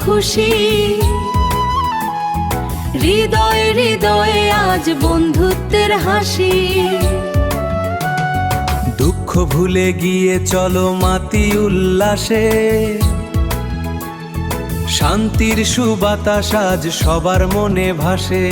খুশি। হৃদয়ে হৃদয়ে আজ বন্ধুত্বের হাসি। দুঃখ ভুলে গিয়ে চলো মাতি উল্লাসে, শান্তির সুবাতাস আজ সবার মনে ভাসে।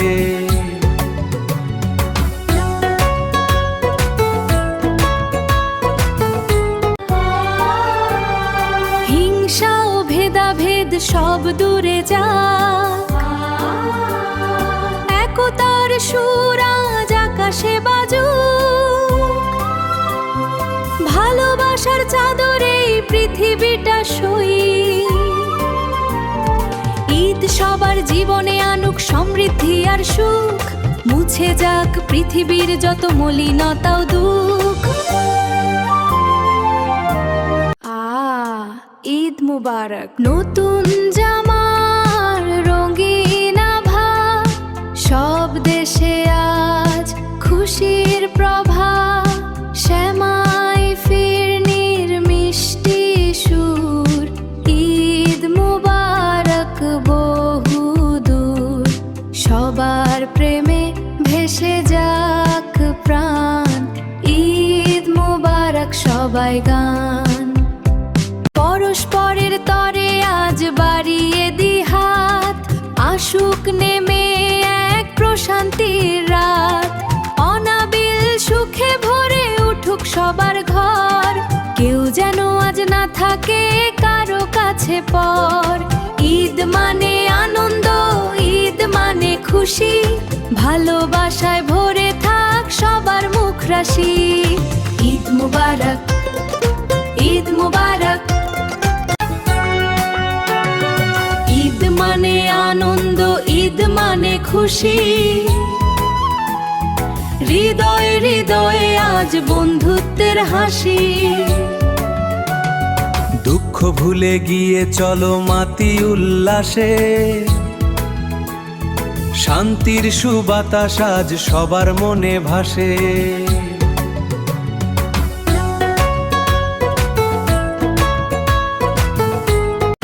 হিংসা ও ভেদাভেদ সব দূরে যাক, একতার সুর আজ আকাশে বাজুক। ভালোবাসার চাদরে পৃথিবীটা সই। ঈদ সবার জীবনে আনুক সমৃদ্ধি আর সুখ, মুছে যাক পৃথিবীর যত মলিনতা ও দুঃখ। ঈদ মুবারক। নতুন জামার রঙিন আভা, সব দেশে আজ খুশির প্রভা। শ্যামাই ফিরনির মিষ্টি সুর, ঈদ মুবারক বহুদূর। সবার প্রেমে ভেসে যাক প্রাণ, ঈদ মুবারক সবাই গান। পরস্পরের তরে আজ বাড়িয়ে দি হাত, আসুক নেমে এক প্রশান্তির রাত। অনাবিল সুখে ভরে উঠুক সবার ঘর, কেউ যেন আজ না থাকে কারো কাছে পর। ঈদ মানে আনন্দ, ঈদ মানে খুশি, ভালোবাসায় ভরে থাক সবার মুখ রাশি। ঈদ মুবারক, ঈদ মুবারক। ঈদ মানে আনন্দ, ঈদ মানে খুশি। হৃদয়ে হৃদয়ে আজ বন্ধুত্বের হাসি। দুঃখ ভুলে গিয়ে চলো মাতি উল্লাসে, শান্তির সুবাতাস আজ সবার মনে ভাসে।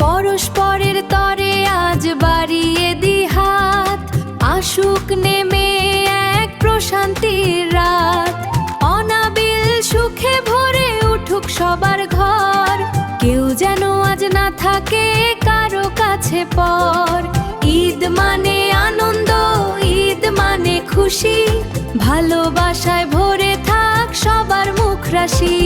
পরস্পরের তরে আজ বাড়িয়ে দি হাত, আসুক নেমে এক প্রশান্তির রাত। অনাবিল সুখে ভরে উঠুক সবার ঘর, কেউ যেন আজ না থাকে কারো কাছে পর। ঈদ মানে আনন্দ, ঈদ মানে খুশি, ভালোবাসায় ভরে থাক সবার মুখ রাশি।